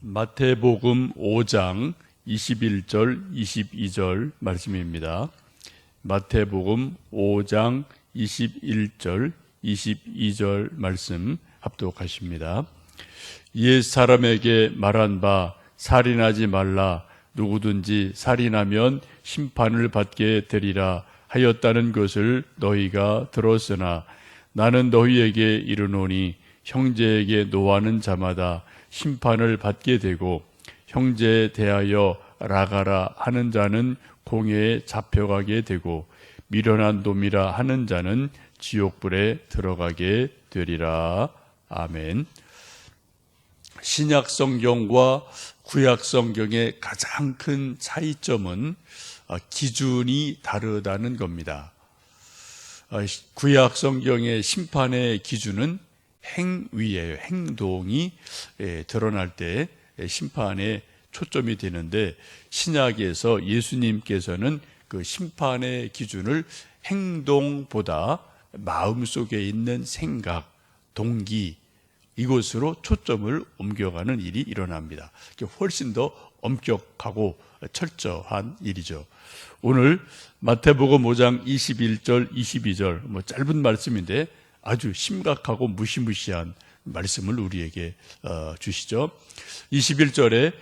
마태복음 5장 21절 22절 말씀입니다. 마태복음 5장 21절 22절 말씀 합독하십니다. 옛 사람에게 말한 바 살인하지 말라, 누구든지 살인하면 심판을 받게 되리라 하였다는 것을 너희가 들었으나 나는 너희에게 이르노니 형제에게 노하는 자마다 심판을 받게 되고 형제에 대하여 라가라 하는 자는 공회에 잡혀가게 되고 미련한 놈이라 하는 자는 지옥불에 들어가게 되리라. 아멘. 신약 성경과 구약 성경의 가장 큰 차이점은 기준이 다르다는 겁니다. 구약 성경의 심판의 기준은 행위예요. 행동이 드러날 때 심판에 초점이 되는데, 신약에서 예수님께서는 그 심판의 기준을 행동보다 마음속에 있는 생각, 동기, 이곳으로 초점을 옮겨가는 일이 일어납니다. 훨씬 더 엄격하고 철저한 일이죠. 오늘 마태복음 5장 21절, 22절 짧은 말씀인데 아주 심각하고 무시무시한 말씀을 우리에게 주시죠. 21절에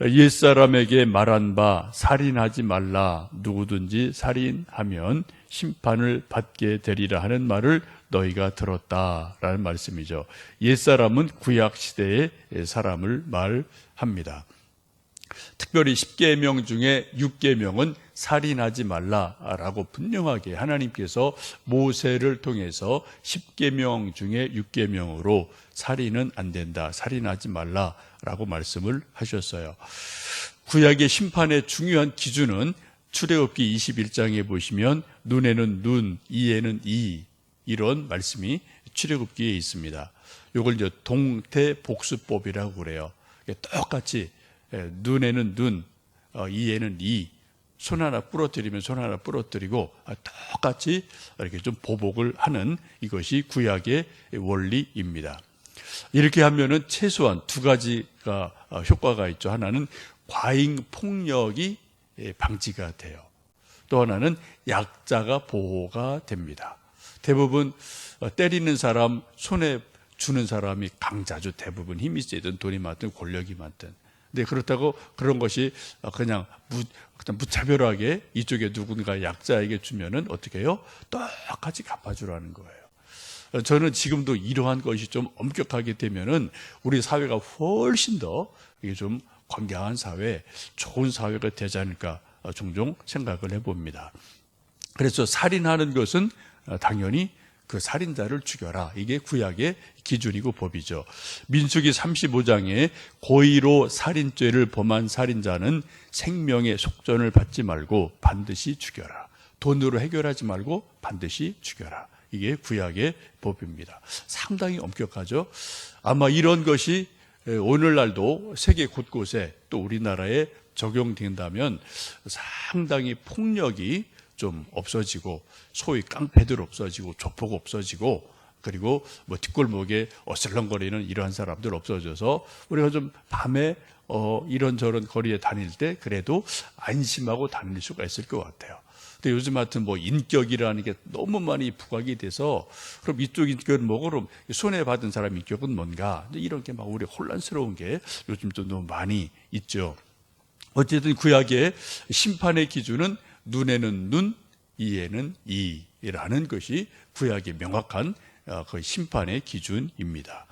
옛사람에게 말한 바 살인하지 말라, 누구든지 살인하면 심판을 받게 되리라 하는 말을 너희가 들었다라는 말씀이죠. 옛사람은 구약시대의 사람을 말합니다. 특별히 10계명 중에 6계명은 살인하지 말라라고 분명하게 하나님께서 모세를 통해서 10계명 중에 6계명으로 살인은 안 된다, 살인하지 말라라고 말씀을 하셨어요. 구약의 심판의 중요한 기준은 출애굽기 21장에 보시면 눈에는 눈, 이에는 이, 이런 말씀이 출애굽기에 있습니다. 이걸 이제 동태복수법이라고 그래요. 똑같이 눈에는 눈, 이에는 이, 손 하나 부러뜨리면 손 하나 부러뜨리고 똑같이 이렇게 좀 보복을 하는, 이것이 구약의 원리입니다. 이렇게 하면은 최소한 두 가지가 효과가 있죠. 하나는 과잉 폭력이 방지가 돼요. 또 하나는 약자가 보호가 됩니다. 대부분 때리는 사람, 손에 주는 사람이 강자죠. 대부분 힘이 세든 돈이 많든 권력이 많든. 근데 그렇다고 그런 것이 그냥 무차별하게 이쪽에 누군가 약자에게 주면은 어떻게 해요? 똑같이 갚아주라는 거예요. 저는 지금도 이러한 것이 좀 엄격하게 되면은 우리 사회가 훨씬 더 이게 좀 건강한 사회, 좋은 사회가 되지 않을까 종종 생각을 해봅니다. 그래서 살인하는 것은 당연히 그 살인자를 죽여라. 이게 구약의 기준이고 법이죠. 민수기 35장에 고의로 살인죄를 범한 살인자는 생명의 속전을 받지 말고 반드시 죽여라. 돈으로 해결하지 말고 반드시 죽여라. 이게 구약의 법입니다. 상당히 엄격하죠. 아마 이런 것이 오늘날도 세계 곳곳에 또 우리나라에 적용된다면 상당히 폭력이 좀 없어지고, 소위 깡패들 없어지고, 조폭 없어지고, 그리고 뒷골목에 어슬렁거리는 이러한 사람들 없어져서 우리가 좀 밤에 이런저런 거리에 다닐 때 그래도 안심하고 다닐 수가 있을 것 같아요. 근데 요즘 같은 인격이라는 게 너무 많이 부각이 돼서, 그럼 이쪽 인격은 뭐고, 그럼 손해 받은 사람 인격은 뭔가, 이런 게 막 우리 혼란스러운 게 요즘 좀 너무 많이 있죠. 어쨌든 구약의 심판의 기준은 눈에는 눈, 이에는 이라는 것이 구약의 명확한 그 심판의 기준입니다.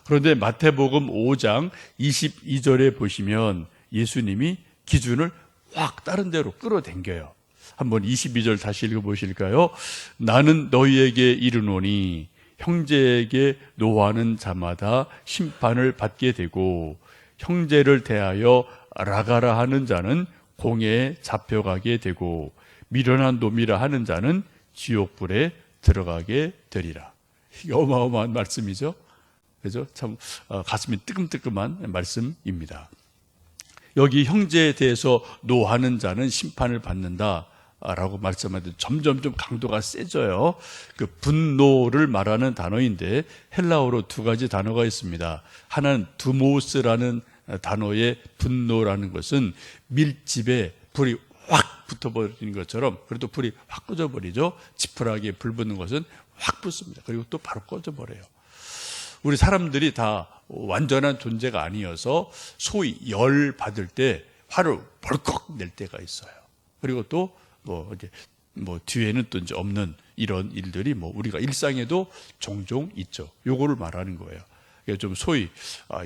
그런데 마태복음 5장 22절에 보시면 예수님이 기준을 확 다른 데로 끌어당겨요. 한번 22절 다시 읽어보실까요? 나는 너희에게 이르노니 형제에게 노하는 자마다 심판을 받게 되고 형제를 대하여 라가라 하는 자는 공회에 잡혀가게 되고 미련한 놈이라 하는 자는 지옥불에 들어가게 되리라. 이게 어마어마한 말씀이죠. 그래서 참 가슴이 뜨끔뜨끔한 말씀입니다. 여기 형제에 대해서 노하는 자는 심판을 받는다 라고 말씀하는데 점점 좀 강도가 세져요. 그 분노를 말하는 단어인데 헬라어로 두 가지 단어가 있습니다. 하나는 두모스라는 단어의 분노라는 것은 밀집에 불이 확 붙어버리는 것처럼, 그래도 불이 확 꺼져버리죠. 지푸라기에 불 붙는 것은 확 붙습니다. 그리고 또 바로 꺼져버려요. 우리 사람들이 다 완전한 존재가 아니어서 소위 열 받을 때 화를 벌컥 낼 때가 있어요. 그리고 또 뒤에는 또 이제 없는 이런 일들이 우리가 일상에도 종종 있죠. 요거를 말하는 거예요. 좀 소위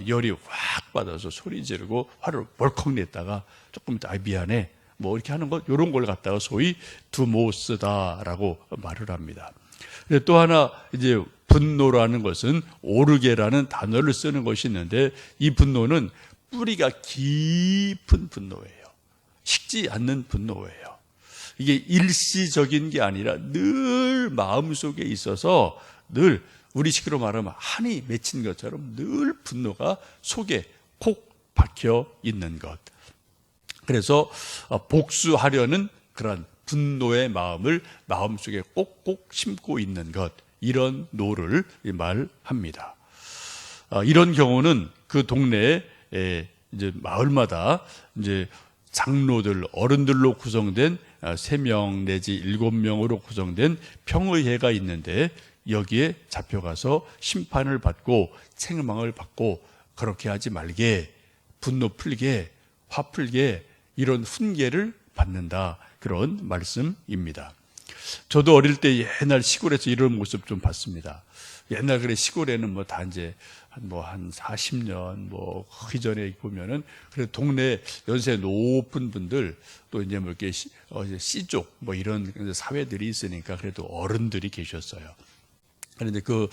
열이 확 받아서 소리 지르고 화를 벌컥 냈다가 조금 미안해 이렇게 하는 것, 이런 걸 갖다가 소위 두모스다라고 말을 합니다. 또 하나 이제 분노라는 것은 오르게라는 단어를 쓰는 것이 있는데, 이 분노는 뿌리가 깊은 분노예요. 식지 않는 분노예요. 이게 일시적인 게 아니라 늘 마음속에 있어서, 늘 우리식으로 말하면 한이 맺힌 것처럼 늘 분노가 속에 콕 박혀 있는 것. 그래서 복수하려는 그런 분노의 마음을 마음속에 꼭꼭 심고 있는 것, 이런 노를 말합니다. 이런 경우는 그 동네에 이제 마을마다 이제 장로들, 어른들로 구성된 3명 내지 7명으로 구성된 평의회가 있는데, 여기에 잡혀가서 심판을 받고 책망을 받고, 그렇게 하지 말게, 분노 풀게, 화 풀게, 이런 훈계를 받는다, 그런 말씀입니다. 저도 어릴 때 옛날 시골에서 이런 모습 좀 봤습니다. 옛날 그래 시골에는 다 이제 한 40년 그 전에 보면은, 그래도 동네 연세 높은 분들, 또 이제 이렇게 C족 이런 사회들이 있으니까 그래도 어른들이 계셨어요. 그런데 그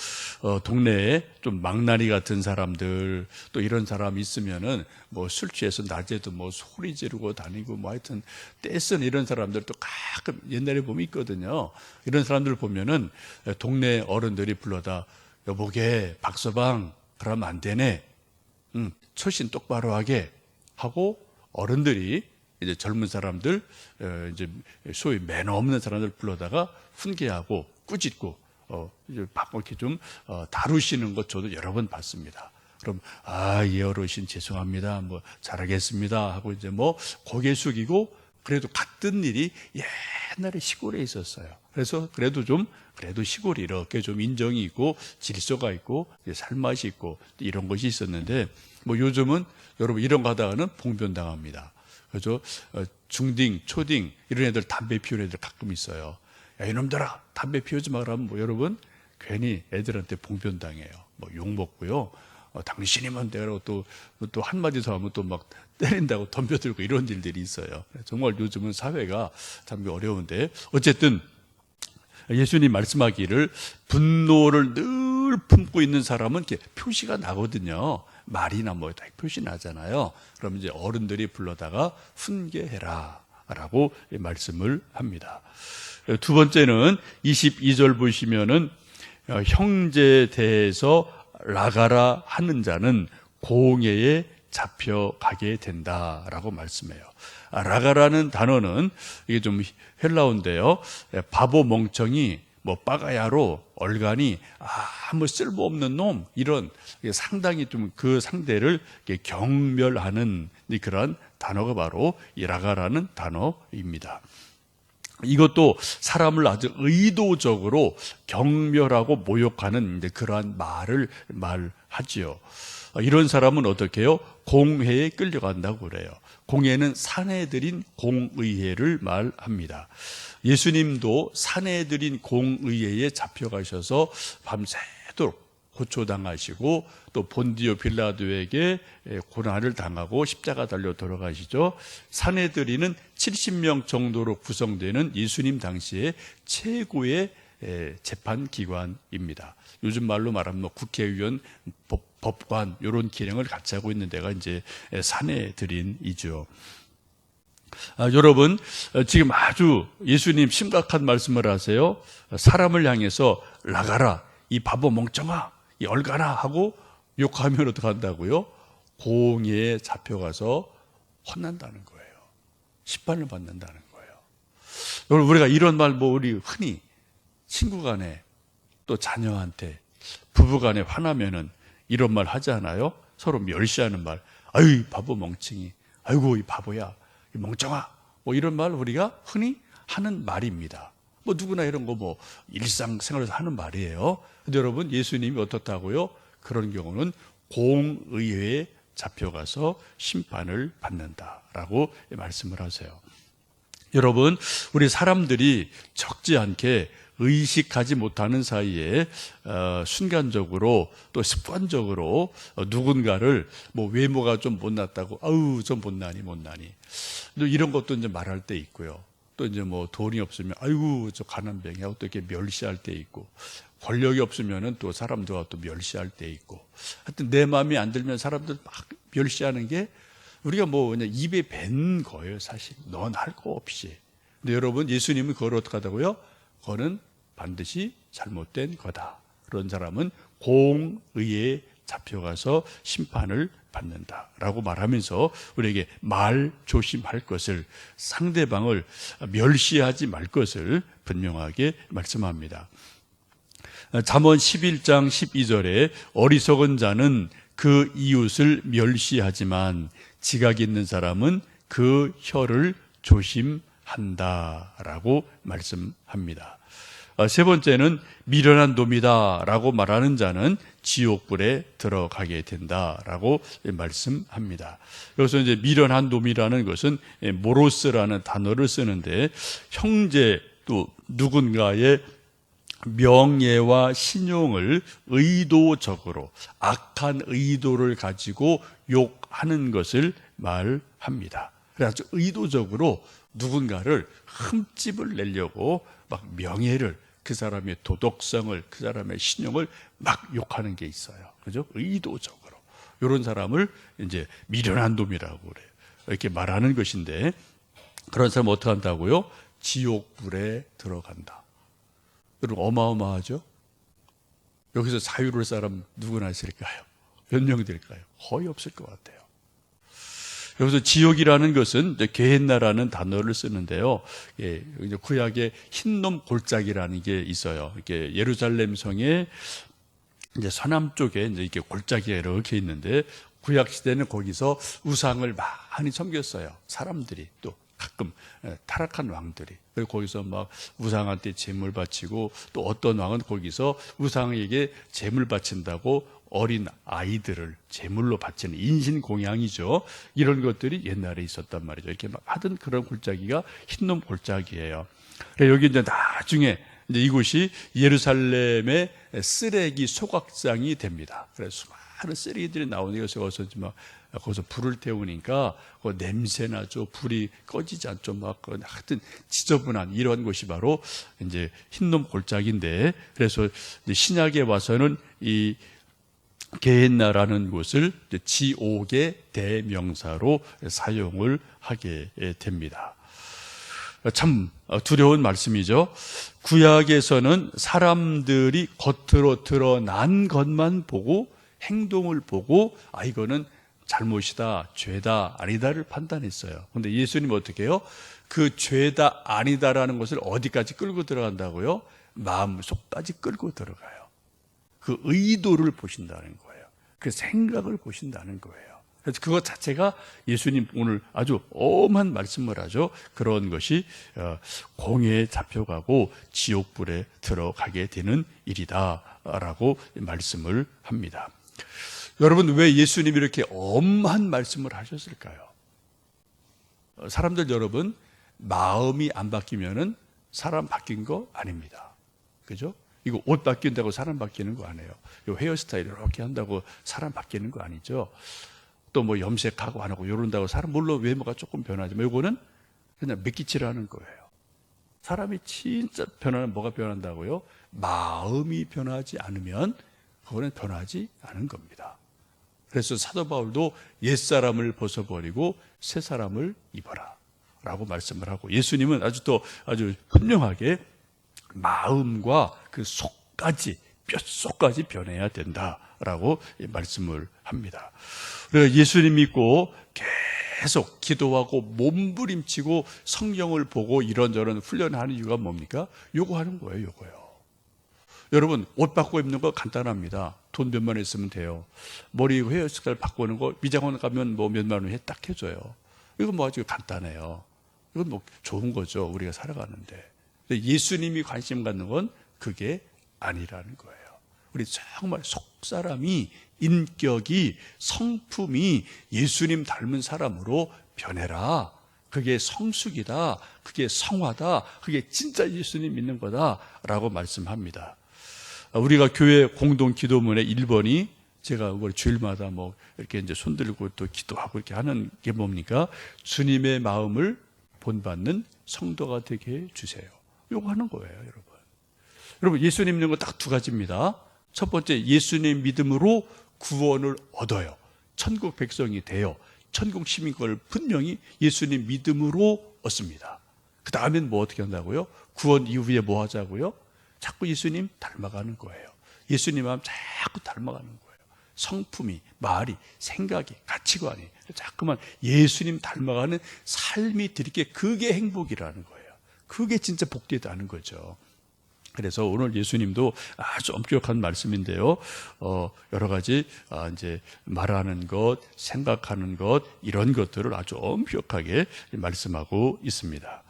동네에 좀 망나니 같은 사람들, 또 이런 사람 있으면은 술 취해서 낮에도 소리 지르고 다니고 하여튼 떼쓴 이런 사람들 또 가끔 옛날에 보면 있거든요. 이런 사람들 보면은 동네 어른들이 불러다, 여보게 박서방 그러면 안 되네, 처신 똑바로 하게 하고, 어른들이 이제 젊은 사람들, 이제 소위 매너 없는 사람들 불러다가 훈계하고 꾸짖고 이제 이렇게 좀 다루시는 것 저도 여러 번 봤습니다. 그럼 예 어르신 죄송합니다, 잘하겠습니다 하고 이제 고개 숙이고, 그래도 같은 일이 옛날에 시골에 있었어요. 그래서 그래도 시골이 이렇게 좀 인정이 있고 질서가 있고 살맛이 있고 이런 것이 있었는데, 요즘은 여러분 이런 거 하다가는 봉변당합니다. 그래서 중딩, 초딩 이런 애들 담배 피우는 애들 가끔 있어요. 야 이놈들아 담배 피우지 마라 하면 여러분 괜히 애들한테 봉변당해요. 욕 먹고요. 당신이면 내가 또 한마디 더 하면 또 때린다고 덤벼들고 이런 일들이 있어요. 정말 요즘은 사회가 참 어려운데, 어쨌든 예수님 말씀하기를 분노를 늘 품고 있는 사람은 이렇게 표시가 나거든요. 말이나 다 표시 나잖아요. 그럼 이제 어른들이 불러다가 훈계해라 라고 말씀을 합니다. 두 번째는 22절 보시면은 형제에 대해서 라가라 하는 자는 공회에 잡혀가게 된다라고 말씀해요. 라가라는 단어는 이게 좀 헬라어인데요. 바보 멍청이, 빠가야로, 얼간이, 아무 쓸모없는 놈, 이런 상당히 좀 그 상대를 경멸하는 그런 단어가 바로 이 라가라는 단어입니다. 이것도 사람을 아주 의도적으로 경멸하고 모욕하는 그러한 말을 말하지요. 이런 사람은 어떻게 해요? 공회에 끌려간다고 그래요. 공회는 사내들인 공의회를 말합니다. 예수님도 사내들인 공의회에 잡혀가셔서 밤새도록 고초당하시고, 또 본디오 빌라도에게 고난을 당하고 십자가 달려 돌아가시죠. 사내들이는 70명 정도로 구성되는 예수님 당시의 최고의 재판기관입니다. 요즘 말로 말하면 국회의원, 법관 이런 기능을 같이 하고 있는 데가 이제 사내들인이죠. 여러분 지금 아주 예수님 심각한 말씀을 하세요. 사람을 향해서 라가라, 이 바보 멍청아, 이 얼가나 하고 욕하면 어떻게 한다고요? 공회에 잡혀가서 혼난다는 거예요. 심판을 받는다는 거예요. 여러분 우리가 이런 말 우리 흔히 친구 간에 또 자녀한테 부부 간에 화나면은 이런 말 하지 않아요? 서로 멸시하는 말. 아유, 바보 멍청이. 아이고, 이 바보야. 이 멍청아. 뭐 이런 말 우리가 흔히 하는 말입니다. 뭐 누구나 이런 거 뭐 일상생활에서 하는 말이에요. 근데 여러분, 예수님이 어떻다고요? 그런 경우는 공의회에 잡혀가서 심판을 받는다라고 말씀을 하세요. 여러분, 우리 사람들이 적지 않게 의식하지 못하는 사이에 순간적으로 또 습관적으로 누군가를 뭐 외모가 좀 못났다고 아우 좀 못나니 또 이런 것도 이제 말할 때 있고요. 또 이제 뭐 돈이 없으면 아이고 저 가난뱅이 하고 또 이렇게 멸시할 때 있고, 권력이 없으면은 또 사람들과 또 멸시할 때 있고, 하여튼 내 마음에 안 들면 사람들 막 멸시하는 게 우리가 뭐 그냥 입에 밴 거예요, 사실. 넌 할 거 없이. 근데 여러분, 예수님은 그걸 어떻게 하다고요? 그거는 반드시 잘못된 거다. 그런 사람은 공의에 잡혀가서 심판을 받는다라고 말하면서 우리에게 말 조심할 것을, 상대방을 멸시하지 말 것을 분명하게 말씀합니다. 잠언 11장 12절에 어리석은 자는 그 이웃을 멸시하지만 지각 있는 사람은 그 혀를 조심한다라고 말씀합니다. 세 번째는 미련한 놈이다라고 말하는 자는 지옥불에 들어가게 된다라고 말씀합니다. 여기서 이제 미련한 놈이라는 것은 모로스라는 단어를 쓰는데, 형제 또 누군가의 명예와 신용을 의도적으로 악한 의도를 가지고 욕하는 것을 말합니다. 그래서 의도적으로 누군가를 흠집을 내려고 막 명예를, 그 사람의 도덕성을, 그 사람의 신용을 막 욕하는 게 있어요. 그죠? 의도적으로. 이런 사람을 이제 미련한 놈이라고 그래요. 이렇게 말하는 것인데, 그런 사람 어떻게 한다고요? 지옥불에 들어간다. 여러분, 어마어마하죠? 여기서 자유로울 사람 누구나 있을까요? 몇 명 될까요? 거의 없을 것 같아요. 여기서 지옥이라는 것은 게헨나라는 단어를 쓰는데요. 예, 구약에 흰놈 골짜기라는 게 있어요. 이렇게 예루살렘 성의 이제 서남쪽에 이제 이렇게 골짜기가 이렇게 있는데, 구약 시대는 거기서 우상을 많이 섬겼어요. 사람들이, 또 가끔 타락한 왕들이. 그리고 거기서 막 우상한테 제물 바치고, 또 어떤 왕은 거기서 우상에게 제물 바친다고 어린 아이들을 제물로 바치는 인신공양이죠. 이런 것들이 옛날에 있었단 말이죠. 이렇게 막 하던 그런 골짜기가 흰놈 골짜기예요. 여기 이제 나중에 이제 이곳이 예루살렘의 쓰레기 소각장이 됩니다. 그래서 수많은 쓰레기들이 나오는 것에 어서 막 거기서 불을 태우니까 그 냄새 나죠. 불이 꺼지지 않죠. 막 하여튼 지저분한 이런 곳이 바로 이제 흰놈 골짜기인데, 그래서 신약에 와서는 이 게헨나라는 곳을 지옥의 대명사로 사용을 하게 됩니다. 참 두려운 말씀이죠. 구약에서는 사람들이 겉으로 드러난 것만 보고, 행동을 보고 이거는 잘못이다, 죄다, 아니다를 판단했어요. 그런데 예수님은 어떻게 해요? 그 죄다, 아니다라는 것을 어디까지 끌고 들어간다고요? 마음속까지 끌고 들어가요. 그 의도를 보신다는 거예요. 그 생각을 보신다는 거예요. 그래서 그것 자체가 예수님 오늘 아주 엄한 말씀을 하죠. 그런 것이 공회에 잡혀가고 지옥불에 들어가게 되는 일이다라고 말씀을 합니다. 여러분, 왜 예수님이 이렇게 엄한 말씀을 하셨을까요? 사람들 여러분, 마음이 안 바뀌면은 사람 바뀐 거 아닙니다. 그죠? 이거 옷 바뀐다고 사람 바뀌는 거 아니에요. 이 헤어스타일 이렇게 한다고 사람 바뀌는 거 아니죠. 또 뭐 염색하고 안 하고 이런다고 사람, 물론 외모가 조금 변하지만 이거는 그냥 믿기치라는 거예요. 사람이 진짜 변하는, 뭐가 변한다고요? 마음이 변하지 않으면 그거는 변하지 않은 겁니다. 그래서 사도 바울도 옛사람을 벗어버리고 새 사람을 입어라 라고 말씀을 하고, 예수님은 아주 분명하게 마음과 그 속까지, 뼛속까지 변해야 된다라고 말씀을 합니다. 그래서 예수님 믿고 계속 기도하고 몸부림치고 성경을 보고 이런저런 훈련하는 이유가 뭡니까? 요거 하는 거예요, 요거요. 여러분, 옷 바꿔 입는 거 간단합니다. 돈 몇만 원 있으면 돼요. 머리 헤어스타일 바꾸는 거 미장원 가면 뭐 몇만 원에 딱 해줘요. 이건 뭐 아주 간단해요. 이건 뭐 좋은 거죠. 우리가 살아가는데. 예수님이 관심 갖는 건 그게 아니라는 거예요. 우리 정말 속사람이, 인격이, 성품이 예수님 닮은 사람으로 변해라. 그게 성숙이다. 그게 성화다. 그게 진짜 예수님 믿는 거다. 라고 말씀합니다. 우리가 교회 공동 기도문의 1번이 제가 그걸 주일마다 뭐 이렇게 이제 손들고 또 기도하고 이렇게 하는 게 뭡니까? 주님의 마음을 본받는 성도가 되게 해 주세요. 요거 하는 거예요, 여러분. 여러분, 예수님 믿는 거 딱 두 가지입니다. 첫 번째, 예수님 믿음으로 구원을 얻어요. 천국 백성이 돼요. 천국 시민권을 분명히 예수님 믿음으로 얻습니다. 그 다음엔 뭐 어떻게 한다고요? 구원 이후에 뭐 하자고요? 자꾸 예수님 닮아가는 거예요. 예수님 마음 자꾸 닮아가는 거예요. 성품이, 말이, 생각이, 가치관이 자꾸만 예수님 닮아가는 삶이 되게 그게 행복이라는 거예요. 그게 진짜 복되다는 거죠. 그래서 오늘 예수님도 아주 엄격한 말씀인데요. 여러 가지 이제 말하는 것, 생각하는 것 이런 것들을 아주 엄격하게 말씀하고 있습니다.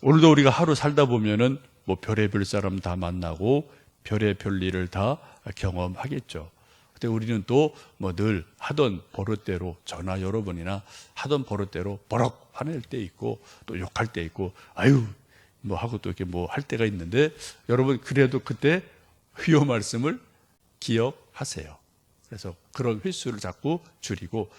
오늘도 우리가 하루 살다 보면은 뭐 별의별 사람 다 만나고 별의별 일을 다 경험하겠죠. 근데 우리는 또 뭐 늘 하던 버릇대로 전화 여러 번이나 하던 버릇대로 버럭 화낼 때 있고 또 욕할 때 있고 아유 뭐 하고 또 이렇게 뭐 할 때가 있는데 여러분 그래도 그때 휘어 말씀을 기억하세요. 그래서 그런 횟수를 자꾸 줄이고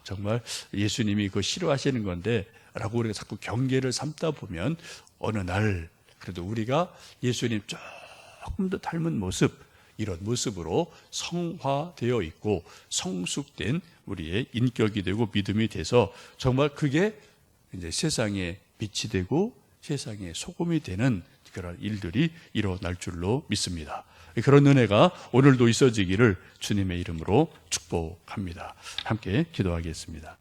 정말 예수님이 그거 싫어하시는 건데 라고 우리가 자꾸 경계를 삼다 보면 어느 날 그래도 우리가 예수님 조금 더 닮은 모습 이런 모습으로 성화되어 있고 성숙된 우리의 인격이 되고 믿음이 돼서 정말 그게 이제 세상에 빛이 되고 세상에 소금이 되는 그런 일들이 일어날 줄로 믿습니다. 그런 은혜가 오늘도 있어지기를 주님의 이름으로 축복합니다. 함께 기도하겠습니다.